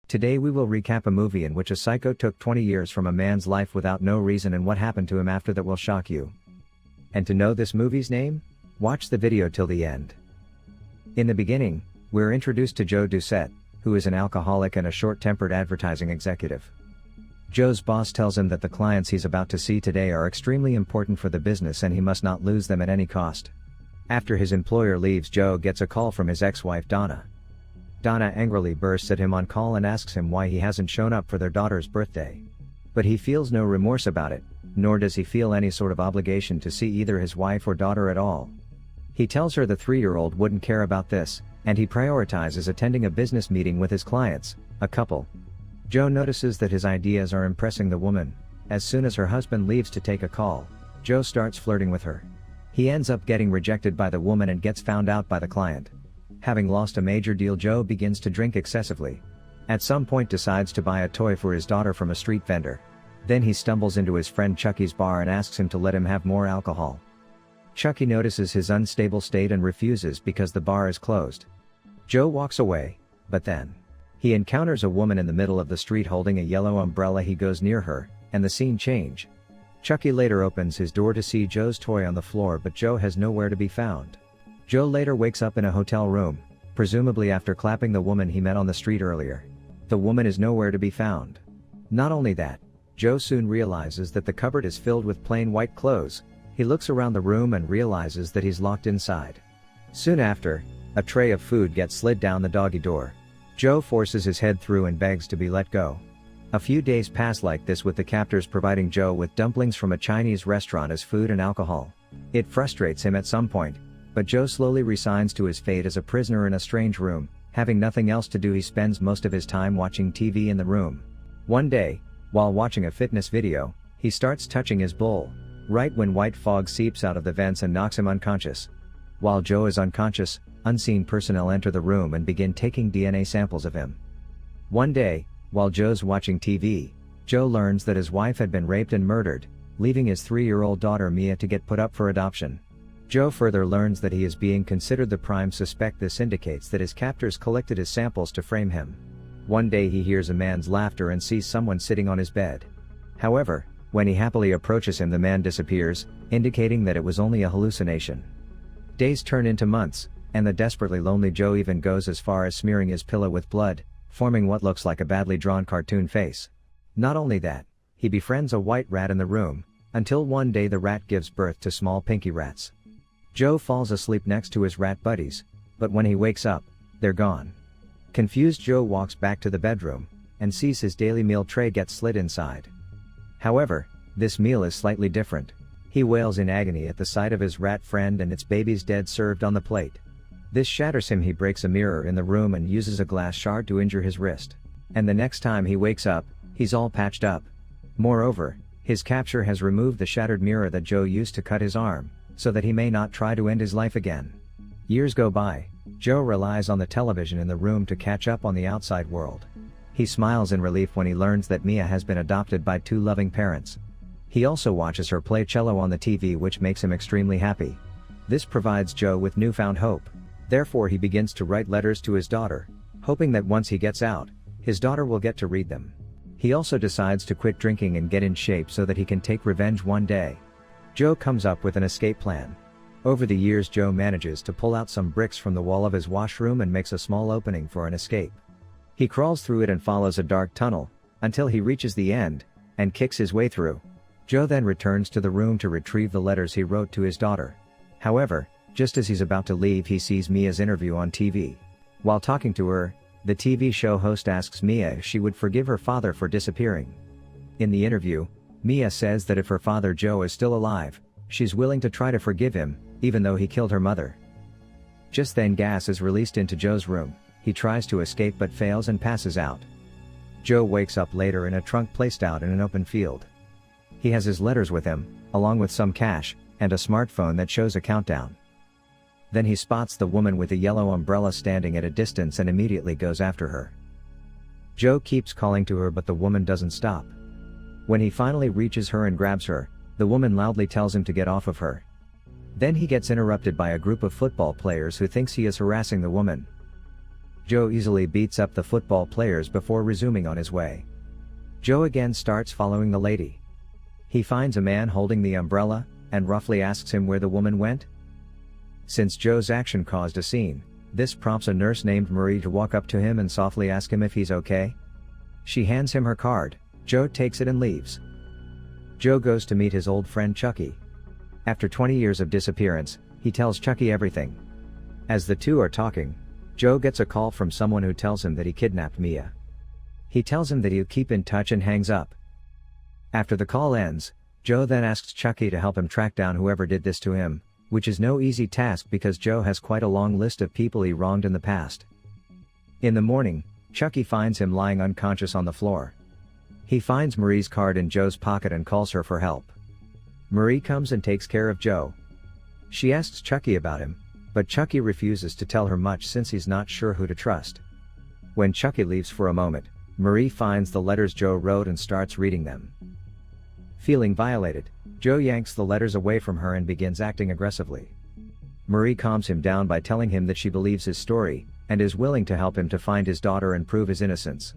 Today we will recap a movie in which a psycho took 20 years from a man's life without no reason, and what happened to him after that will shock you. And to know this movie's name? Watch the video till the end. In the beginning, we're introduced to Joe Doucette, who is an alcoholic and a short-tempered advertising executive. Joe's boss tells him that the clients he's about to see today are extremely important for the business and he must not lose them at any cost. After his employer leaves, Joe gets a call from his ex-wife Donna. Donna angrily bursts at him on call and asks him why he hasn't shown up for their daughter's birthday. But he feels no remorse about it, nor does he feel any sort of obligation to see either his wife or daughter at all. He tells her the 3-year-old wouldn't care about this, and he prioritizes attending a business meeting with his clients, a couple. Joe notices that his ideas are impressing the woman. As soon as her husband leaves to take a call, Joe starts flirting with her. He ends up getting rejected by the woman and gets found out by the client. Having lost a major deal, Joe begins to drink excessively. At some point decides to buy a toy for his daughter from a street vendor. Then he stumbles into his friend Chucky's bar and asks him to let him have more alcohol. Chucky notices his unstable state and refuses because the bar is closed. Joe walks away, but then he encounters a woman in the middle of the street holding a yellow umbrella. He goes near her, and the scene changes. Chucky later opens his door to see Joe's toy on the floor, but Joe has nowhere to be found. Joe later wakes up in a hotel room, presumably after clapping the woman he met on the street earlier. The woman is nowhere to be found. Not only that, Joe soon realizes that the cupboard is filled with plain white clothes. He looks around the room and realizes that he's locked inside. Soon after, a tray of food gets slid down the doggy door. Joe forces his head through and begs to be let go. A few days pass like this, with the captors providing Joe with dumplings from a Chinese restaurant as food and alcohol. It frustrates him at some point, but Joe slowly resigns to his fate as a prisoner in a strange room. Having nothing else to do, he spends most of his time watching TV in the room. One day, while watching a fitness video, he starts touching his bull, right when white fog seeps out of the vents and knocks him unconscious. While Joe is unconscious, unseen personnel enter the room and begin taking DNA samples of him. One day, while Joe's watching TV, Joe learns that his wife had been raped and murdered, leaving his 3-year-old daughter Mia to get put up for adoption. Joe further learns that he is being considered the prime suspect. This indicates that his captors collected his samples to frame him. One day he hears a man's laughter and sees someone sitting on his bed. However, when he happily approaches him, the man disappears, indicating that it was only a hallucination. Days turn into months, and the desperately lonely Joe even goes as far as smearing his pillow with blood, forming what looks like a badly drawn cartoon face. Not only that, he befriends a white rat in the room, until one day the rat gives birth to small pinky rats. Joe falls asleep next to his rat buddies, but when he wakes up, they're gone. Confused, Joe walks back to the bedroom, and sees his daily meal tray get slid inside. However, this meal is slightly different. He wails in agony at the sight of his rat friend and its baby's dead served on the plate. This shatters him. He breaks a mirror in the room and uses a glass shard to injure his wrist. And the next time he wakes up, he's all patched up. Moreover, his capture has removed the shattered mirror that Joe used to cut his arm, so that he may not try to end his life again. Years go by. Joe relies on the television in the room to catch up on the outside world. He smiles in relief when he learns that Mia has been adopted by 2 loving parents. He also watches her play cello on the TV, which makes him extremely happy. This provides Joe with newfound hope. Therefore he begins to write letters to his daughter, hoping that once he gets out, his daughter will get to read them. He also decides to quit drinking and get in shape so that he can take revenge one day. Joe comes up with an escape plan. Over the years, Joe manages to pull out some bricks from the wall of his washroom and makes a small opening for an escape. He crawls through it and follows a dark tunnel, until he reaches the end, and kicks his way through. Joe then returns to the room to retrieve the letters he wrote to his daughter. However, just as he's about to leave, he sees Mia's interview on TV. While talking to her, the TV show host asks Mia if she would forgive her father for disappearing. In the interview, Mia says that if her father Joe is still alive, she's willing to try to forgive him, even though he killed her mother. Just then gas is released into Joe's room. He tries to escape but fails and passes out. Joe wakes up later in a trunk placed out in an open field. He has his letters with him, along with some cash, and a smartphone that shows a countdown. Then he spots the woman with the yellow umbrella standing at a distance and immediately goes after her. Joe keeps calling to her, but the woman doesn't stop. When he finally reaches her and grabs her, the woman loudly tells him to get off of her. Then he gets interrupted by a group of football players who thinks he is harassing the woman. Joe easily beats up the football players before resuming on his way. Joe again starts following the lady. He finds a man holding the umbrella, and roughly asks him where the woman went. Since Joe's action caused a scene, this prompts a nurse named Marie to walk up to him and softly ask him if he's okay. She hands him her card. Joe takes it and leaves. Joe goes to meet his old friend Chucky. After 20 years of disappearance, he tells Chucky everything. As the two are talking, Joe gets a call from someone who tells him that he kidnapped Mia. He tells him that he'll keep in touch and hangs up. After the call ends, Joe then asks Chucky to help him track down whoever did this to him, which is no easy task because Joe has quite a long list of people he wronged in the past. In the morning, Chucky finds him lying unconscious on the floor. He finds Marie's card in Joe's pocket and calls her for help. Marie comes and takes care of Joe. She asks Chucky about him, but Chucky refuses to tell her much since he's not sure who to trust. When Chucky leaves for a moment, Marie finds the letters Joe wrote and starts reading them. Feeling violated, Joe yanks the letters away from her and begins acting aggressively. Marie calms him down by telling him that she believes his story, and is willing to help him to find his daughter and prove his innocence.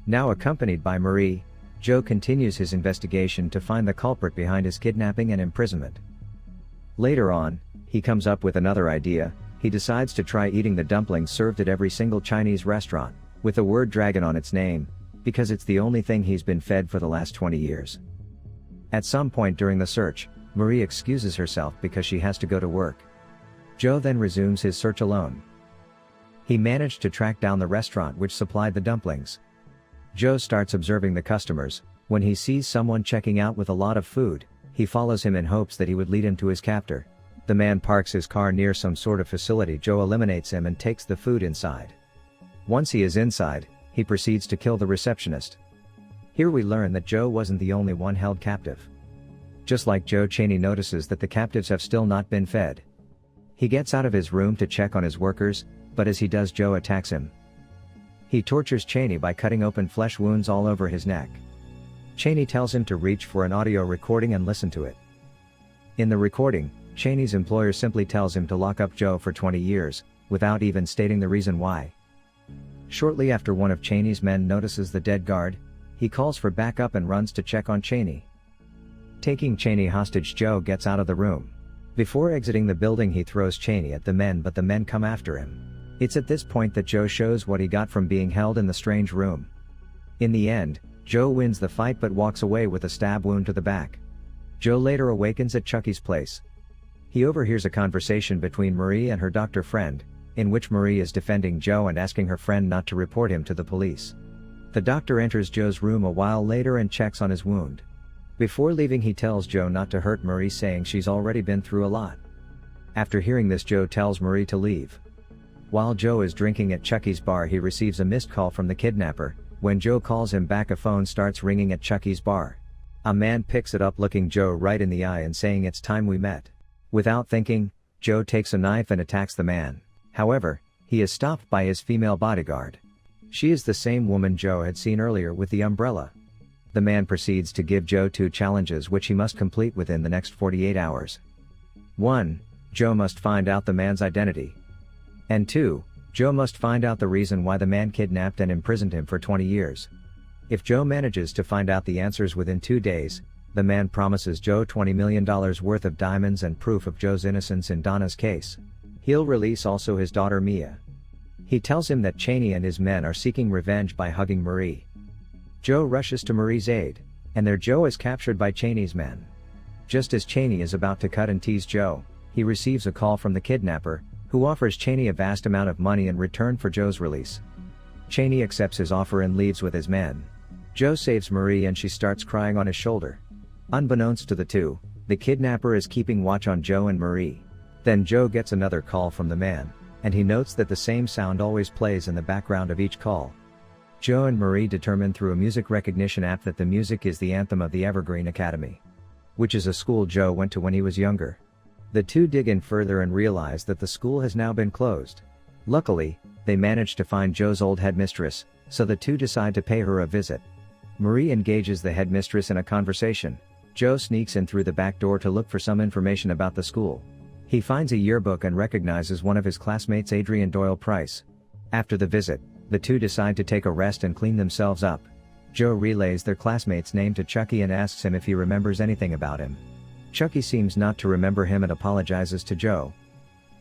Now accompanied by Marie, Joe continues his investigation to find the culprit behind his kidnapping and imprisonment. Later on, he comes up with another idea. He decides to try eating the dumplings served at every single Chinese restaurant, with the word dragon on its name, because it's the only thing he's been fed for the last 20 years. At some point during the search, Marie excuses herself because she has to go to work. Joe then resumes his search alone. He managed to track down the restaurant which supplied the dumplings. Joe starts observing the customers. When he sees someone checking out with a lot of food, he follows him in hopes that he would lead him to his captor. The man parks his car near some sort of facility. Joe eliminates him and takes the food inside. Once he is inside, he proceeds to kill the receptionist. Here we learn that Joe wasn't the only one held captive. Just like Joe, Cheney notices that the captives have still not been fed. He gets out of his room to check on his workers, but as he does, Joe attacks him. He tortures Cheney by cutting open flesh wounds all over his neck. Cheney tells him to reach for an audio recording and listen to it. In the recording, Cheney's employer simply tells him to lock up Joe for 20 years, without even stating the reason why. Shortly after one of Cheney's men notices the dead guard, he calls for backup and runs to check on Cheney. Taking Cheney hostage, Joe gets out of the room. Before exiting the building, he throws Cheney at the men, but the men come after him. It's at this point that Joe shows what he got from being held in the strange room. In the end, Joe wins the fight but walks away with a stab wound to the back. Joe later awakens at Chucky's place. He overhears a conversation between Marie and her doctor friend, in which Marie is defending Joe and asking her friend not to report him to the police. The doctor enters Joe's room a while later and checks on his wound. Before leaving, he tells Joe not to hurt Marie, saying she's already been through a lot. After hearing this, Joe tells Marie to leave. While Joe is drinking at Chucky's bar, he receives a missed call from the kidnapper. When Joe calls him back, a phone starts ringing at Chucky's bar. A man picks it up, looking Joe right in the eye and saying, "It's time we met." Without thinking, Joe takes a knife and attacks the man. However, he is stopped by his female bodyguard. She is the same woman Joe had seen earlier with the umbrella. The man proceeds to give Joe 2 challenges which he must complete within the next 48 hours. 1. Joe must find out the man's identity. And 2. Joe must find out the reason why the man kidnapped and imprisoned him for 20 years. If Joe manages to find out the answers within 2 days, the man promises Joe $20 million worth of diamonds and proof of Joe's innocence in Donna's case. He'll release also his daughter Mia. He tells him that Cheney and his men are seeking revenge by hugging Marie. Joe rushes to Marie's aid, and there Joe is captured by Cheney's men. Just as Cheney is about to cut and tease Joe, he receives a call from the kidnapper, who offers Cheney a vast amount of money in return for Joe's release. Cheney accepts his offer and leaves with his men. Joe saves Marie and she starts crying on his shoulder. Unbeknownst to the two, the kidnapper is keeping watch on Joe and Marie. Then Joe gets another call from the man, and he notes that the same sound always plays in the background of each call. Joe and Marie determine through a music recognition app that the music is the anthem of the Evergreen Academy, which is a school Joe went to when he was younger. The two dig in further and realize that the school has now been closed. Luckily, they manage to find Joe's old headmistress, so the two decide to pay her a visit. Marie engages the headmistress in a conversation. Joe sneaks in through the back door to look for some information about the school. He finds a yearbook and recognizes one of his classmates, Adrian Doyle Price. After the visit, the two decide to take a rest and clean themselves up. Joe relays their classmate's name to Chucky and asks him if he remembers anything about him. Chucky seems not to remember him and apologizes to Joe.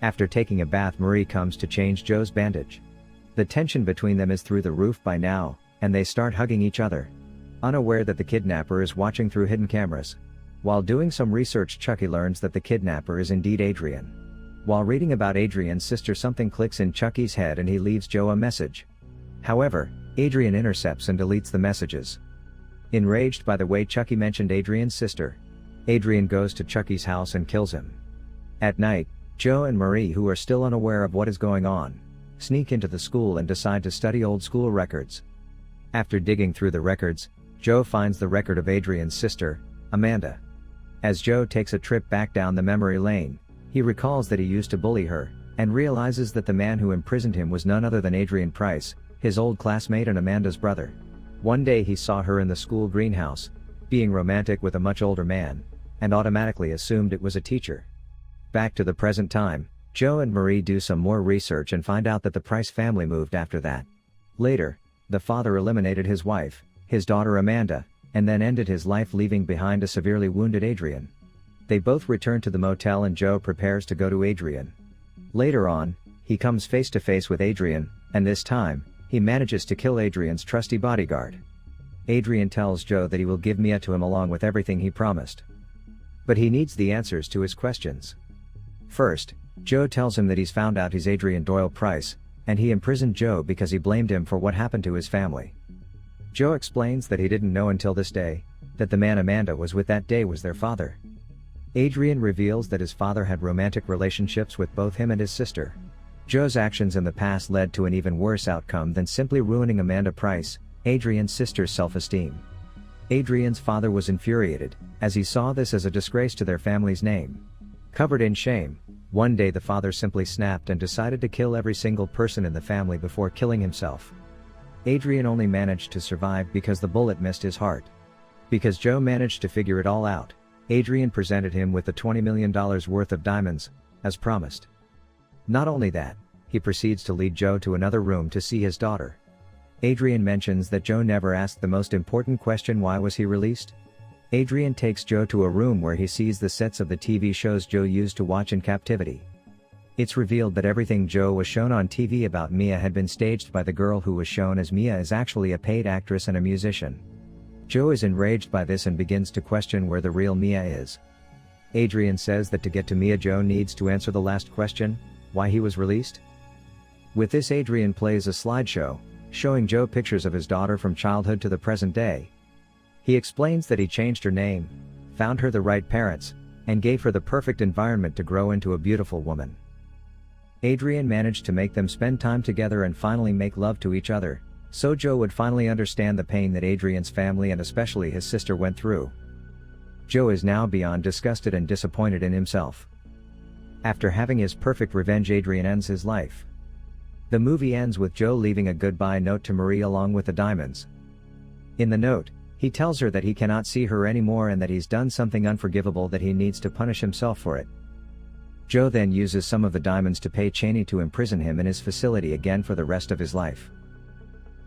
After taking a bath, Marie comes to change Joe's bandage. The tension between them is through the roof by now, and they start hugging each other, unaware that the kidnapper is watching through hidden cameras. While doing some research, Chucky learns that the kidnapper is indeed Adrian. While reading about Adrian's sister, something clicks in Chucky's head and he leaves Joe a message. However, Adrian intercepts and deletes the messages. Enraged by the way Chucky mentioned Adrian's sister, Adrian goes to Chucky's house and kills him. At night, Joe and Marie, who are still unaware of what is going on, sneak into the school and decide to study old school records. After digging through the records, Joe finds the record of Adrian's sister, Amanda. As Joe takes a trip back down the memory lane, he recalls that he used to bully her, and realizes that the man who imprisoned him was none other than Adrian Price, his old classmate and Amanda's brother. One day he saw her in the school greenhouse, being romantic with a much older man, and automatically assumed it was a teacher. Back to the present time, Joe and Marie do some more research and find out that the Price family moved after that. Later, the father eliminated his wife, his daughter Amanda, and then ended his life, leaving behind a severely wounded Adrian. They both return to the motel and Joe prepares to go to Adrian. Later on, he comes face to face with Adrian, and this time, he manages to kill Adrian's trusty bodyguard. Adrian tells Joe that he will give Mia to him along with everything he promised. But he needs the answers to his questions. First, Joe tells him that he's found out he's Adrian Doyle Price, and he imprisoned Joe because he blamed him for what happened to his family. Joe explains that he didn't know until this day, that the man Amanda was with that day was their father. Adrian reveals that his father had romantic relationships with both him and his sister. Joe's actions in the past led to an even worse outcome than simply ruining Amanda Price, Adrian's sister's self-esteem. Adrian's father was infuriated, as he saw this as a disgrace to their family's name. Covered in shame, one day the father simply snapped and decided to kill every single person in the family before killing himself. Adrian only managed to survive because the bullet missed his heart. Because Joe managed to figure it all out, Adrian presented him with the $20 million worth of diamonds, as promised. Not only that, he proceeds to lead Joe to another room to see his daughter. Adrian mentions that Joe never asked the most important question: why was he released? Adrian takes Joe to a room where he sees the sets of the TV shows Joe used to watch in captivity. It's revealed that everything Joe was shown on TV about Mia had been staged by the girl who was shown as Mia is actually a paid actress and a musician. Joe is enraged by this and begins to question where the real Mia is. Adrian says that to get to Mia, Joe needs to answer the last question: why he was released? With this, Adrian plays a slideshow, showing Joe pictures of his daughter from childhood to the present day. He explains that he changed her name, found her the right parents, and gave her the perfect environment to grow into a beautiful woman. Adrian managed to make them spend time together and finally make love to each other, so Joe would finally understand the pain that Adrian's family and especially his sister went through. Joe is now beyond disgusted and disappointed in himself. After having his perfect revenge, Adrian ends his life. The movie ends with Joe leaving a goodbye note to Marie along with the diamonds. In the note, he tells her that he cannot see her anymore and that he's done something unforgivable, that he needs to punish himself for it. Joe then uses some of the diamonds to pay Cheney to imprison him in his facility again for the rest of his life.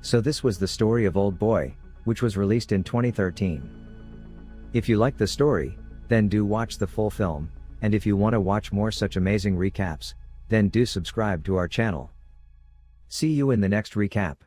So this was the story of Old Boy, which was released in 2013. If you like the story, then do watch the full film, and if you want to watch more such amazing recaps, then do subscribe to our channel. See you in the next recap.